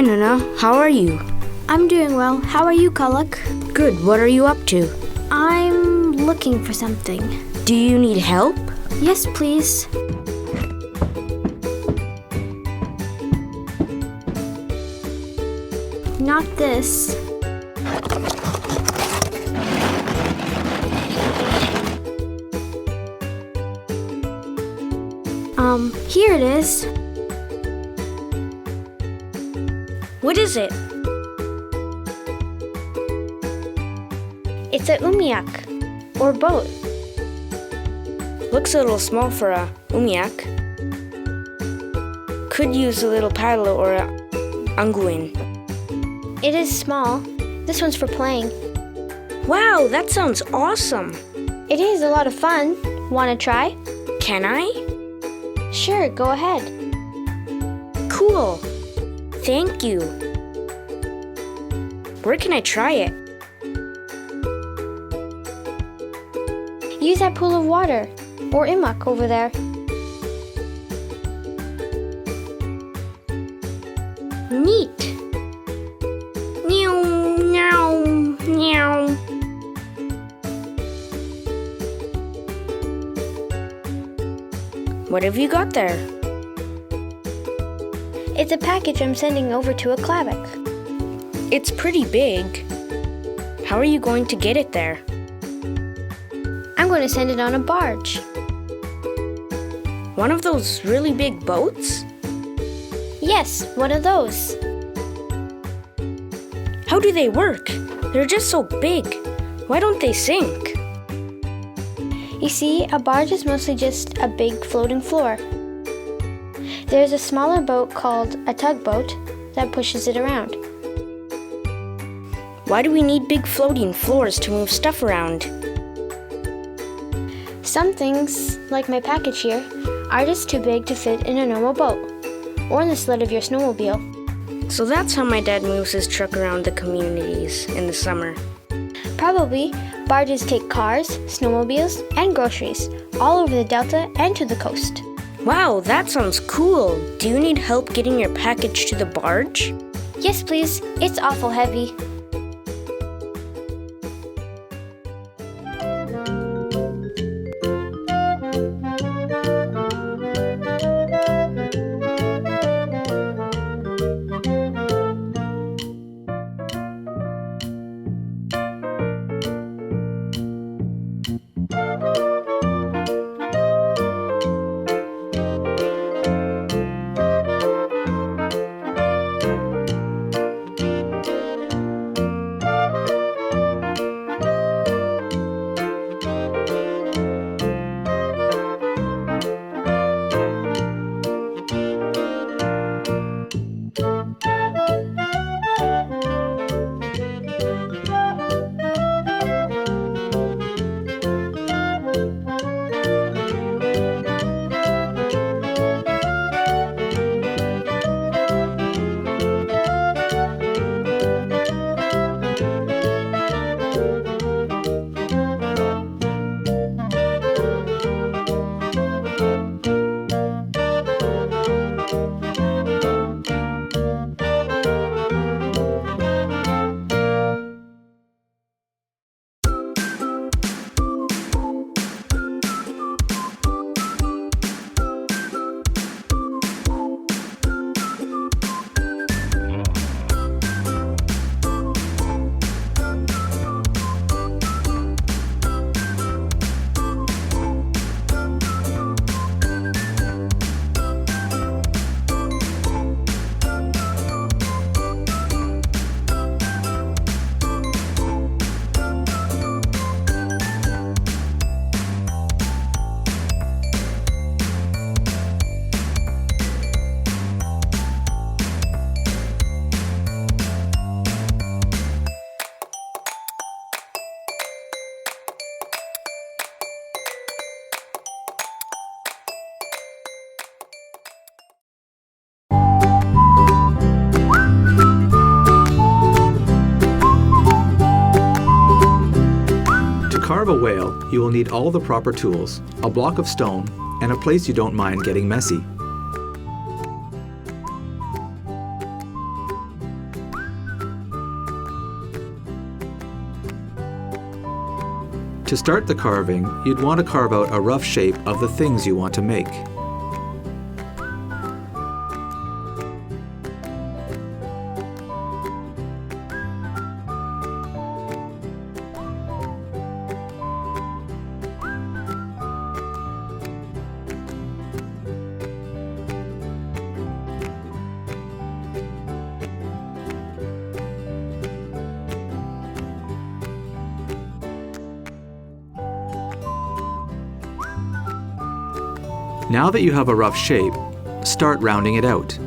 Nana. How are you? I'm doing well. How are you, IGLAQ? Good. What are you up to? I'm looking for something. Do you need help? Yes, please. Not this. Here it is. What is it? It's a IGLAQ, or boat. Looks a little small for a IGLAQ. Could use a little paddle or a anguin. It is small. This one's for playing. Wow, that sounds awesome. It is a lot of fun. Wanna try? Can I? Sure, go ahead. Cool. Thank you. Where can I try it? Use that pool of water, or IGLAQ over there. Neat. Meow, meow, meow. What have you got there? It's a package I'm sending over to IGLAQ. It's pretty big. How are you going to get it there? I'm going to send it on a barge. One of those really big boats? Yes, one of those. How do they work? They're just so big. Why don't they sink? You see, a barge is mostly just a big floating floor. There's a smaller boat called a tugboat that pushes it around. Why do we need big floating floors to move stuff around? Some things, like my package here, are just too big to fit in a normal boat, or in the sled of your snowmobile. So that's how my dad moves his truck around the communities in the summer. Probably, barges take cars, snowmobiles, and groceries all over the delta and to the coast. Wow, that sounds cool. Do you need help getting your package to the barge? Yes, please. It's awful heavy. carve a whale, you will need all the proper tools, a block of stone, and a place you don't mind getting messy. To start the carving, you'd want to carve out a rough shape of the things you want to make. Now that you have a rough shape, start rounding it out.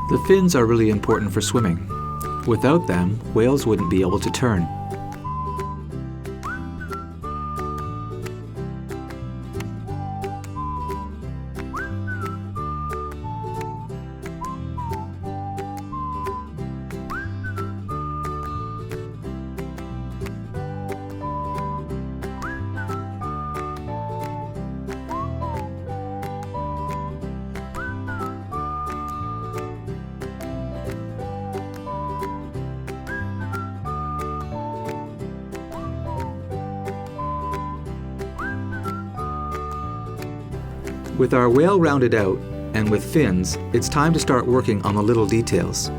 The fins are really important for swimming. Without them, whales wouldn't be able to turn. With our whale rounded out, and with fins, it's time to start working on the little details.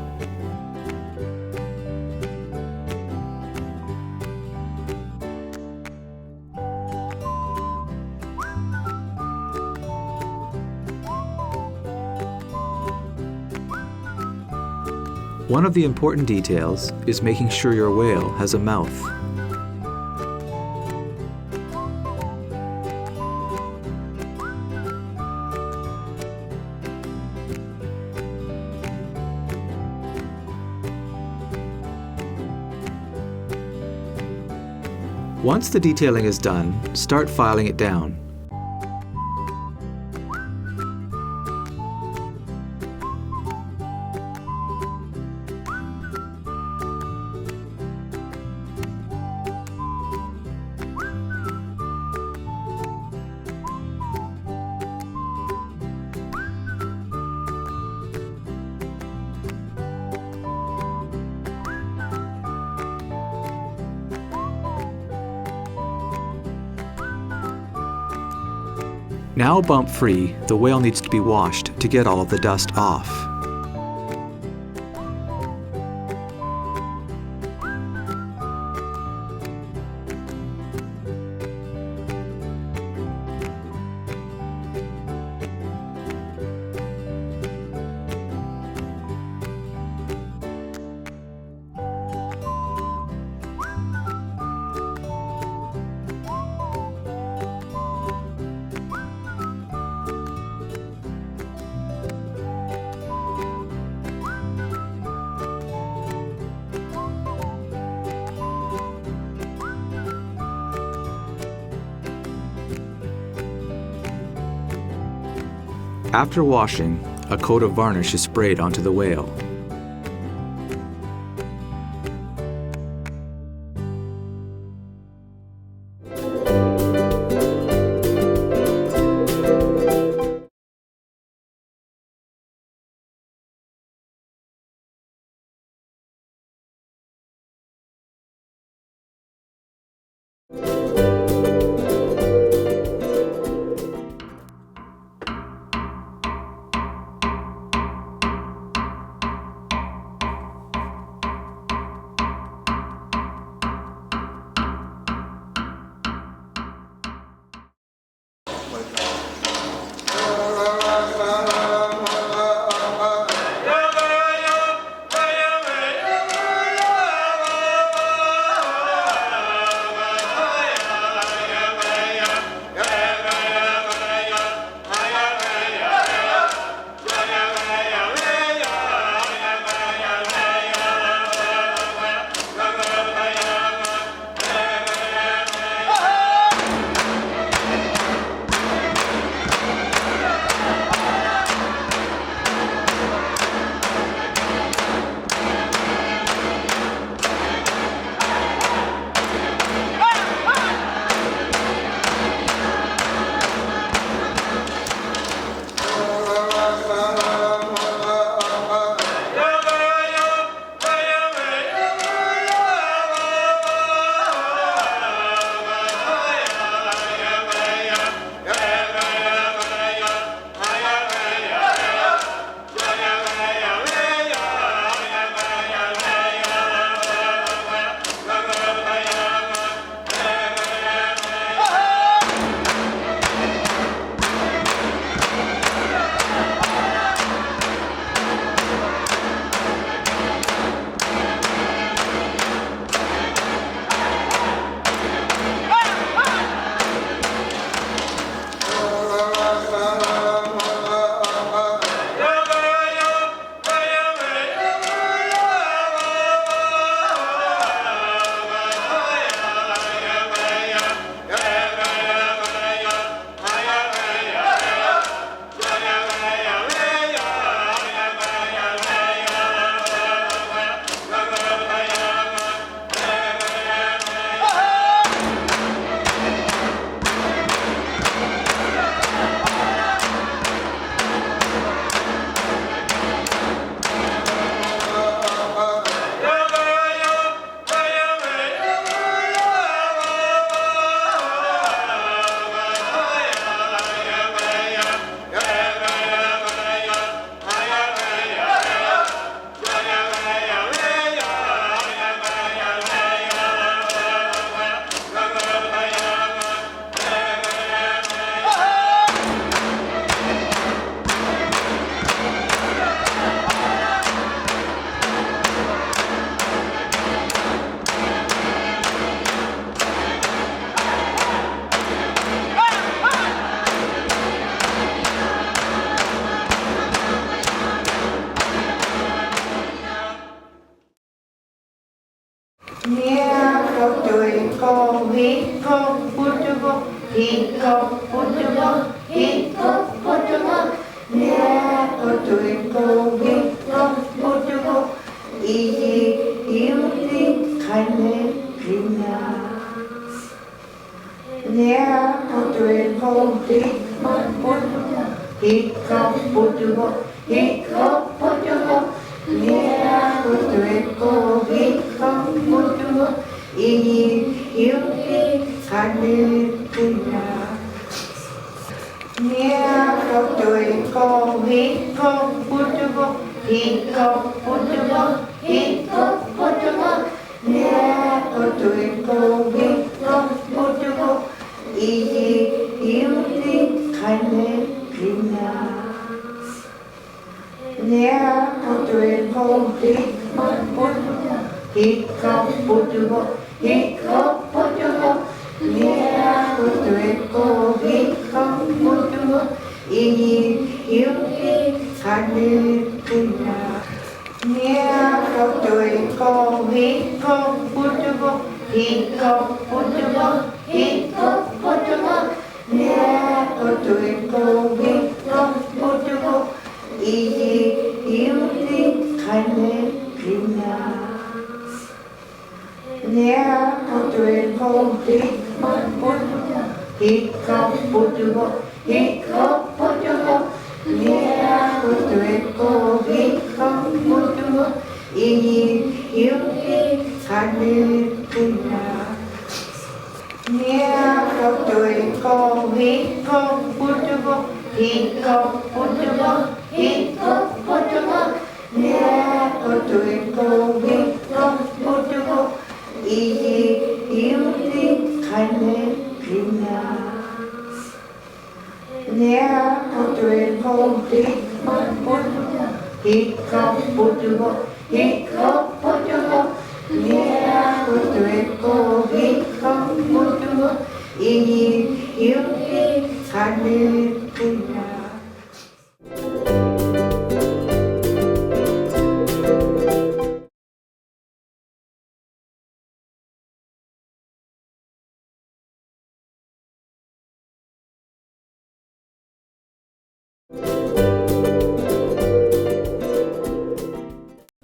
One of the important details is making sure your whale has a mouth. Once the detailing is done, start filing it down. Now bump free, the whale needs to be washed to get all of the dust off. After washing, a coat of varnish is sprayed onto the whale.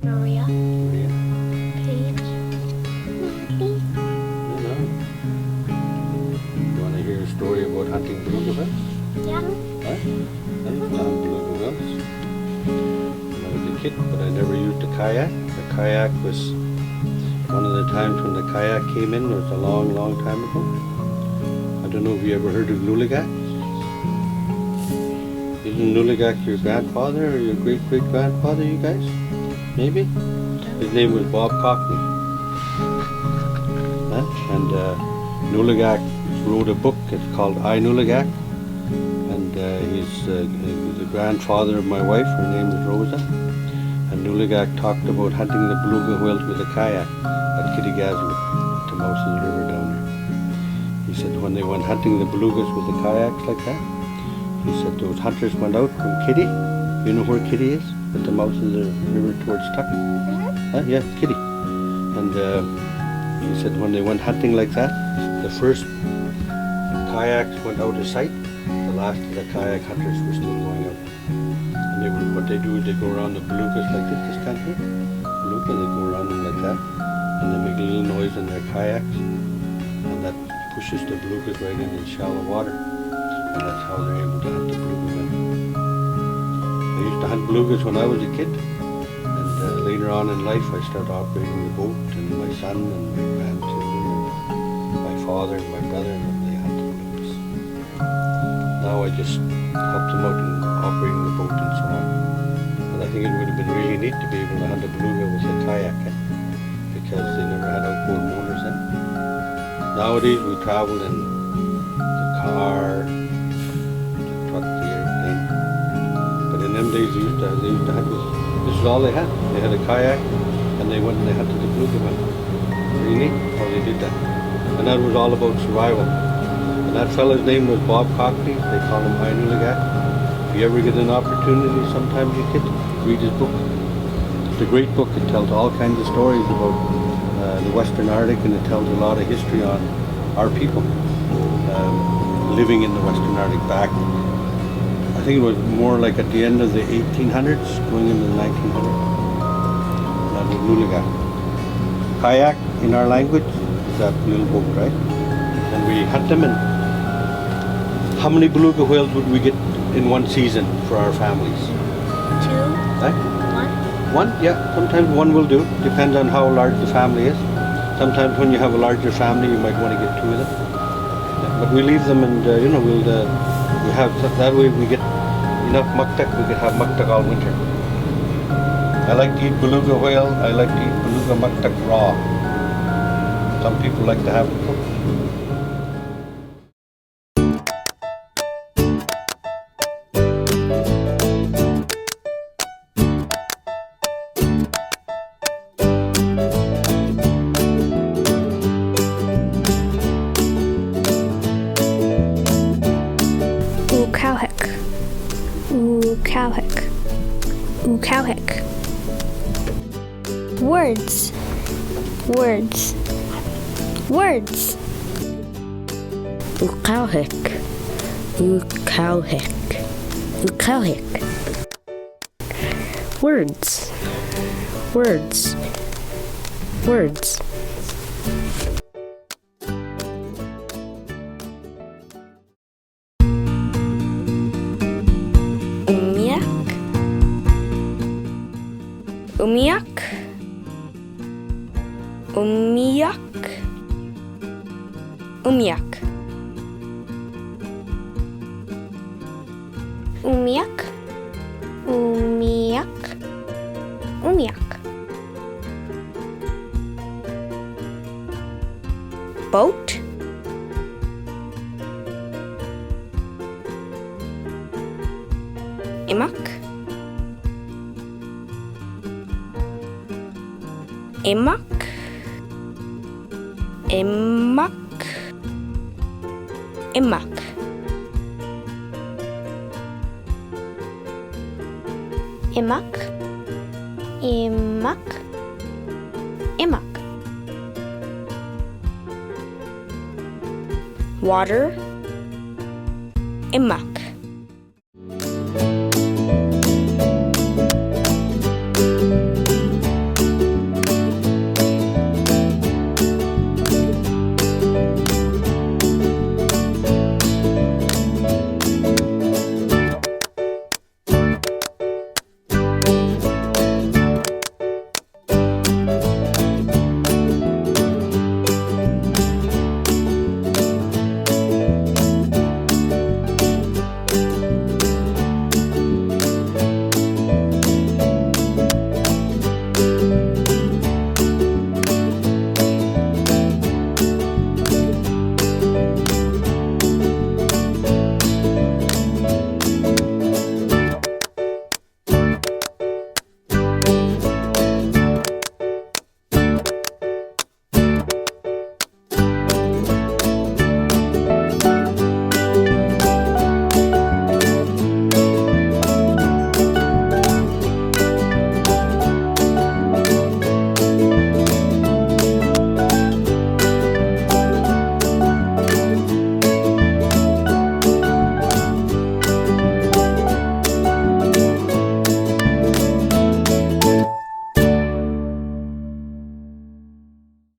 Maria. Maria? Paige. You know. You want to hear a story about hunting beluga whales? Yeah. Huh? I found beluga whales when I was a kid, but I never used a kayak. The kayak was one of the times when the kayak came in. It was a long, long time ago. I don't know if you ever heard of IGLAQ. Isn't IGLAQ your grandfather or your great-great-grandfather, you guys? Maybe? His name was Bob Cockney. Huh? And IGLAQ wrote a book. It's called IGLAQ. And he's the grandfather of my wife. Her name is Rosa. And IGLAQ talked about hunting the beluga whales with a kayak at Kittygaslick, at the mouth of the river down there. He said when they went hunting the belugas with the kayaks like that, he said those hunters went out from Kitty. You know where Kitty is? At the mouth of the river towards Tuck. Huh? Yeah, Kitty. And he said when they went hunting like that, the first kayaks went out of sight. The last of the kayak hunters were still going out. And what they do is they go around the belugas like this can't hear? Beluga, they go around them like that. And they make a little noise in their kayaks. And that pushes the belugas right into the shallow water. And that's how they're able to hunt the beluga whale. I used to hunt belugas when I was a kid, and later on in life I started operating the boat, and my son and my grandchildren and my father and my brother, and they hunted belugas. Now I just help them out in operating the boat and so on. But I think it would have been really neat to be able to hunt a beluga with a kayak, because they never had outboard motors then. Nowadays we travel in the car, truck, the airplane. But in them days they used to hunt with, this is all they had. They had a kayak and they went and they hunted the beluga whale. Pretty neat how they did that. And that was all about survival. And that fella's name was Bob Cockney. They call him IGLAQ. If you ever get an opportunity sometime, you could read his book. It's a great book. It tells all kinds of stories about the Western Arctic, and it tells a lot of history on our people living in the Western Arctic back. I think it was more like at the end of the 1800s, going into the 1900s. That was nuligak. Kayak in our language is that little boat, right? And we hunt them. And how many beluga whales would we get in one season for our families? 2, Right? 1. One, yeah. Sometimes one will do. Depends on how large the family is. Sometimes when you have a larger family, you might want to get 2 of them. Yeah, but we leave them, and we have that way we get enough muktak. We can have muktak all winter. I like to eat beluga whale. I like to eat beluga muktak raw. Some people like to have it cooked. Ukauhek. Ukauhek. Ukauhek. Words. Words. Words. Ukauhek. Ukauhek. Ukauhek. Words. Words. Words. Umiak. Umiak. Umiak. Umiak. Umiak. Umiak. Boat. Imak. Imak. Imak. Imak. Imak. Imak. Imak. Water. Imak.